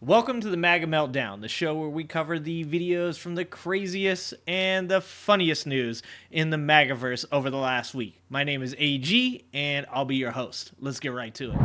Welcome to the Maga Meltdown, the show where we cover the videos from the craziest and the funniest news in the Magaverse over the last week. My name is AG, and I'll be your host. Let's get right to it.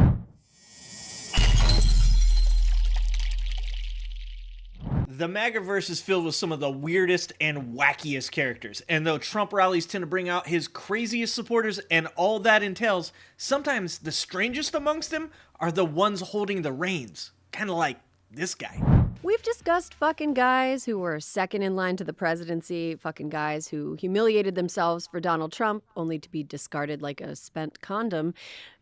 The Magaverse is filled with some of the weirdest and wackiest characters, and though Trump rallies tend to bring out his craziest supporters and all that entails, sometimes the strangest amongst them are the ones holding the reins, kind of like this guy. We've discussed fucking guys who were second in line to the presidency, fucking guys who humiliated themselves for Donald Trump only to be discarded like a spent condom,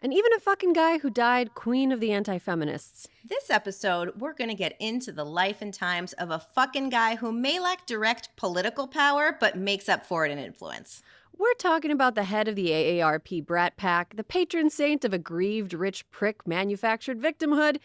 and even a fucking guy who died queen of the anti-feminists. This episode, we're going to get into the life and times of a fucking guy who may lack direct political power, but makes up for it in influence. We're talking about the head of the AARP brat pack, the patron saint of aggrieved rich prick manufactured victimhood,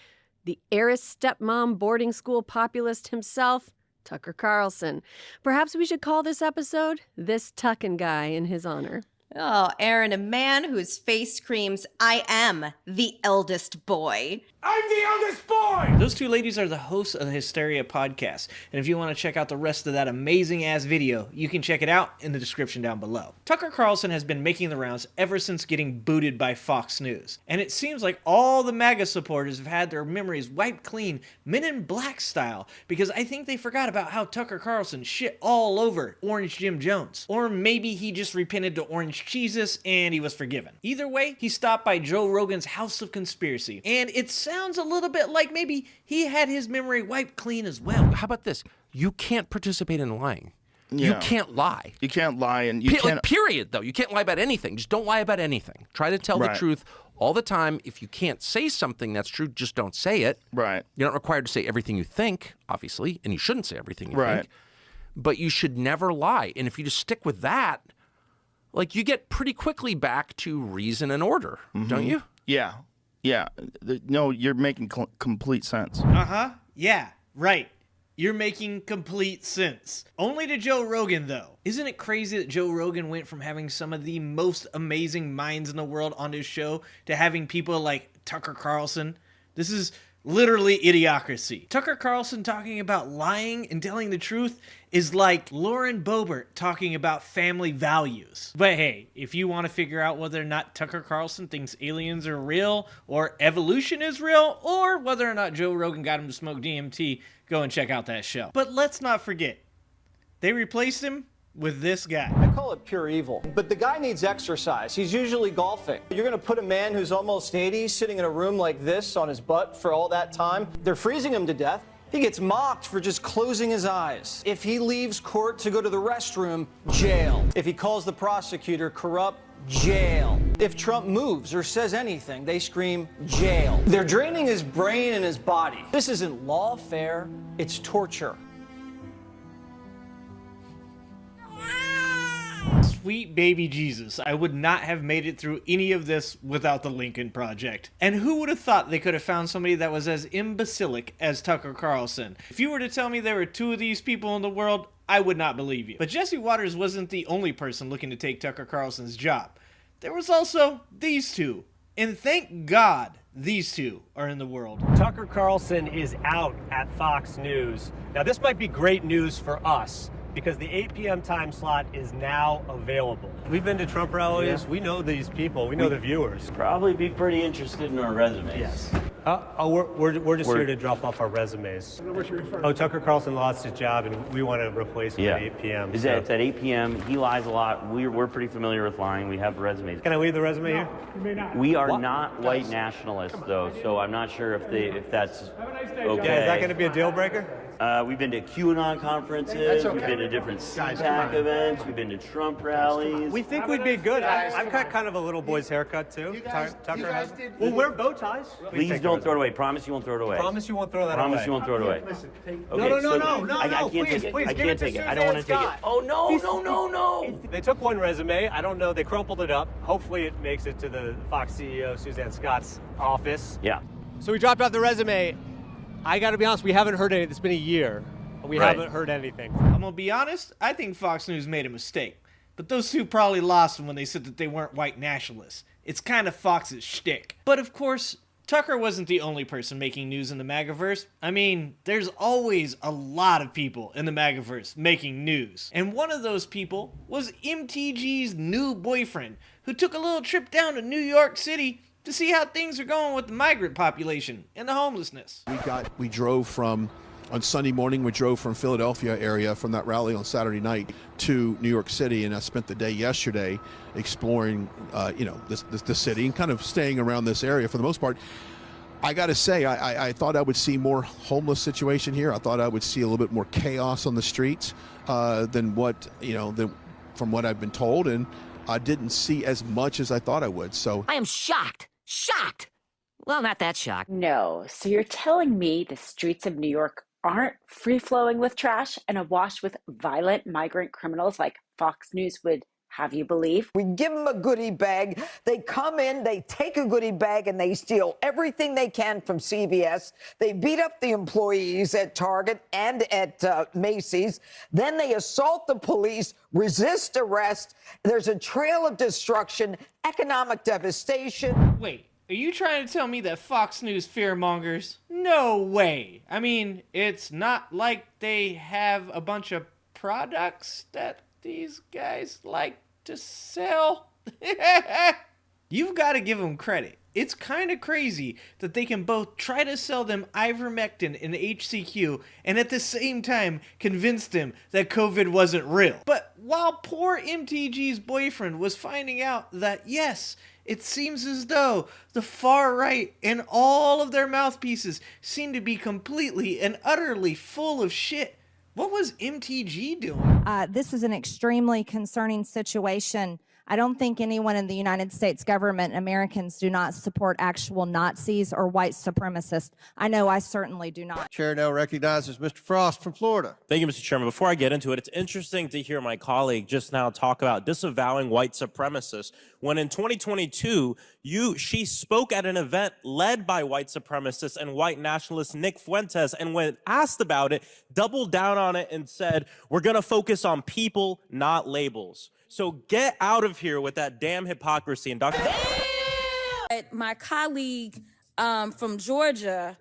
the heiress stepmom boarding school populist himself, Tucker Carlson. Perhaps we should call this episode This Tuckin' Guy in his honor. Oh, Aaron, a man whose face screams, I am the eldest boy. I'm the eldest boy! Those two ladies are the hosts of the Hysteria podcast, and if you want to check out the rest of that amazing-ass video, you can check it out in the description down below. Tucker Carlson has been making the rounds ever since getting booted by Fox News, and it seems like all the MAGA supporters have had their memories wiped clean, Men in Black style, because I think they forgot about how Tucker Carlson shit all over Orange Jim Jones. Or maybe he just repented to Orange Jesus and he was forgiven. Either way, he stopped by Joe Rogan's House of Conspiracy, and it sounds a little bit like maybe he had his memory wiped clean as well. How about this? You can't participate in lying. Yeah. You can't lie. You can't lie, and you can't. Like, period, though. You can't lie about anything. Just don't lie about anything. Try to tell the truth all the time. If you can't say something that's true, just don't say it. Right. You're not required to say everything you think, obviously, and you shouldn't say everything you think. But you should never lie. And if you just stick with that, like, you get pretty quickly back to reason and order, don't you? Yeah. Yeah. No, you're making complete sense. Yeah, right. You're making complete sense. Only to Joe Rogan, though. Isn't it crazy that Joe Rogan went from having some of the most amazing minds in the world on his show to having people like Tucker Carlson? This is literally idiocracy. Tucker Carlson talking about lying and telling the truth is like Lauren Boebert talking about family values. But hey, if you want to figure out whether or not Tucker Carlson thinks aliens are real, or evolution is real, or whether or not Joe Rogan got him to smoke DMT, go and check out that show. But let's not forget, they replaced him with this guy. I call it pure evil. But the guy needs exercise. He's usually golfing. You're going to put a man who's almost 80 sitting in a room like this on his butt for all that time. They're freezing him to death. He gets mocked for just closing his eyes. If he leaves court to go to the restroom, jail. If he calls the prosecutor corrupt, jail. If Trump moves or says anything, they scream jail. They're draining his brain and his body. This isn't lawfare, it's torture. Sweet baby Jesus, I would not have made it through any of this without the Lincoln Project. And who would have thought they could have found somebody that was as imbecilic as Tucker Carlson? If you were to tell me there were two of these people in the world, I would not believe you. But Jesse Waters wasn't the only person looking to take Tucker Carlson's job. There was also these two. And thank God these two are in the world. Tucker Carlson is out at Fox News. Now, this might be great news for us, because the 8 p.m. time slot is now available. We've been to Trump rallies. Yeah. We know these people. We know the viewers. Probably be pretty interested in our resumes. Yes. We're just here to drop off our resumes. Tucker Carlson lost his job, and we want to replace him at 8 p.m. It's at 8 p.m. He lies a lot. We're pretty familiar with lying. We have resumes. Can I leave the resume here? You may not. We are not white nationalists, though, so I'm not sure if that's okay. Yeah, is that going to be a deal breaker? We've been to QAnon conferences. We've been to different CPAC events. We've been to Trump rallies. We think we'd be good. I've got kind of a little boy's haircut, too. Tucker has. We'll wear bow ties. Please don't throw it away. Promise you won't throw it away. Promise you won't throw that away. Promise you won't throw it away. Listen, okay, no, I can't please, take it. please, I can't take it. I don't want to take it. Oh, no. They took one resume. I don't know. They crumpled it up. Hopefully it makes it to the Fox CEO, Suzanne Scott's office. Yeah. So we dropped off the resume. I got to be honest, we haven't heard anything. It's been a year. We haven't heard anything. I'm going to be honest, I think Fox News made a mistake. But those two probably lost them when they said that they weren't white nationalists. It's kind of Fox's shtick. But of course, Tucker wasn't the only person making news in the MAGAverse. I mean, there's always a lot of people in the MAGAverse making news. And one of those people was MTG's new boyfriend, who took a little trip down to New York City to see how things are going with the migrant population and the homelessness. We drove from, on Sunday morning, we drove from Philadelphia area from that rally on Saturday night to New York City, and I spent the day yesterday exploring, the city and kind of staying around this area for the most part. I got to say, I thought I would see more homeless situation here. I thought I would see a little bit more chaos on the streets than from what I've been told, and I didn't see as much as I thought I would. So I am shocked. Shocked. Well, not that shocked. No. So you're telling me the streets of New York aren't free-flowing with trash and awash with violent migrant criminals like Fox News would have you believe? We give them a goodie bag. They come in, they take a goodie bag, and they steal everything they can from CVS. They beat up the employees at Target and at Macy's. Then they assault the police, resist arrest. There's a trail of destruction, economic devastation. Wait, are you trying to tell me that Fox News fearmongers? No way. I mean, it's not like they have a bunch of products that these guys like to sell. You've got to give them credit. It's kind of crazy that they can both try to sell them ivermectin and HCQ and at the same time convince them that COVID wasn't real. But while poor MTG's boyfriend was finding out that yes, it seems as though the far right and all of their mouthpieces seem to be completely and utterly full of shit, what was MTG doing? This is an extremely concerning situation. I don't think anyone in the United States government, Americans, do not support actual Nazis or white supremacists. I know I certainly do not. Chair now recognizes Mr. Frost from Florida. Thank you, Mr. Chairman. Before I get into it, it's interesting to hear my colleague just now talk about disavowing white supremacists when in 2022, she spoke at an event led by white supremacists and white nationalist Nick Fuentes, and when asked about it, doubled down on it and said, we're going to focus on people, not labels. So get out of here with that damn hypocrisy. And Dr. My colleague from Georgia,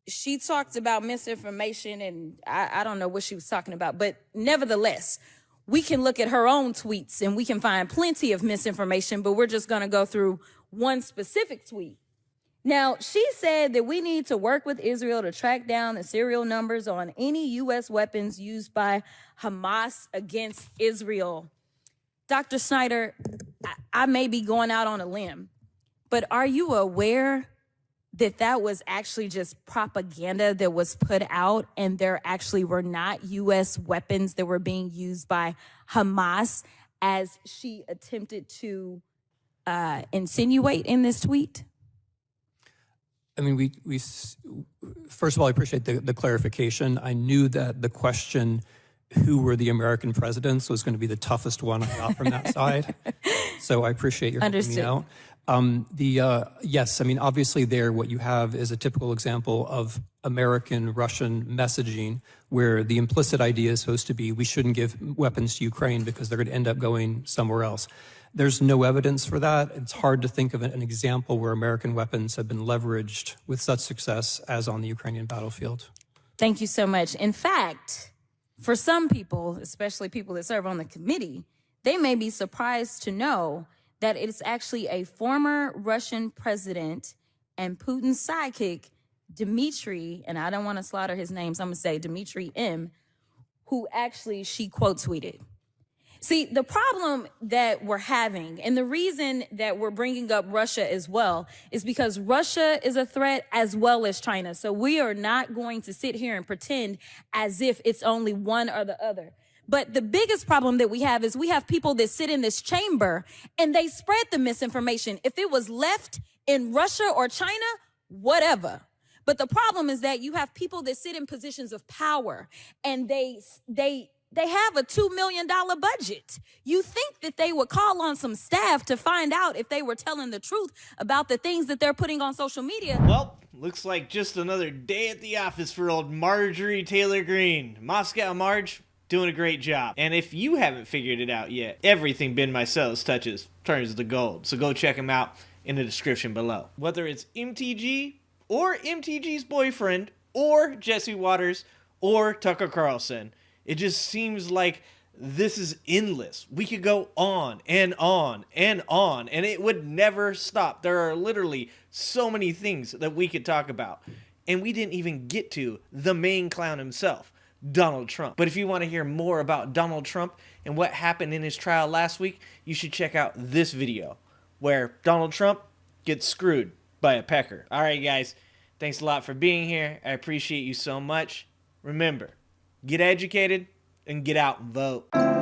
she talked about misinformation, and I don't know what she was talking about, but nevertheless, we can look at her own tweets and we can find plenty of misinformation, but we're just going to go through one specific tweet. Now, she said that we need to work with Israel to track down the serial numbers on any U.S. weapons used by Hamas against Israel. Dr. Snyder, I may be going out on a limb, but are you aware that that was actually just propaganda that was put out and there actually were not U.S. weapons that were being used by Hamas as she attempted to insinuate in this tweet? I mean, we first of all, I appreciate the clarification. I knew that the question, who were the American presidents, was going to be the toughest one I got from that side. So I appreciate your helping me out. Yes, I mean, obviously there what you have is a typical example of American-Russian messaging where the implicit idea is supposed to be we shouldn't give weapons to Ukraine because they're going to end up going somewhere else. There's no evidence for that. It's hard to think of an example where American weapons have been leveraged with such success as on the Ukrainian battlefield. Thank you so much. In fact, for some people, especially people that serve on the committee, they may be surprised to know that it's actually a former Russian president and Putin's sidekick, Dmitry, and I don't want to slaughter his name, so I'm going to say Dmitry M., who actually she quote tweeted. See, the problem that we're having, and the reason that we're bringing up Russia as well, is because Russia is a threat as well as China. So we are not going to sit here and pretend as if it's only one or the other. But the biggest problem that we have is we have people that sit in this chamber and they spread the misinformation. If it was left in Russia or China, whatever. But the problem is that you have people that sit in positions of power and they have a $2 million budget. You think that they would call on some staff to find out if they were telling the truth about the things that they're putting on social media. Well, looks like just another day at the office for old Marjorie Taylor Greene. Moscow Marge, doing a great job. And if you haven't figured it out yet, everything Ben Meiseles touches turns to gold. So go check him out in the description below. Whether it's MTG or MTG's boyfriend or Jesse Waters or Tucker Carlson, it just seems like this is endless. We could go on and on and on, and it would never stop. There are literally so many things that we could talk about, and we didn't even get to the main clown himself, Donald Trump. But if you want to hear more about Donald Trump and what happened in his trial last week, you should check out this video where Donald Trump gets screwed by a pecker. All right, guys, thanks a lot for being here. I appreciate you so much. Remember, get educated and get out and vote.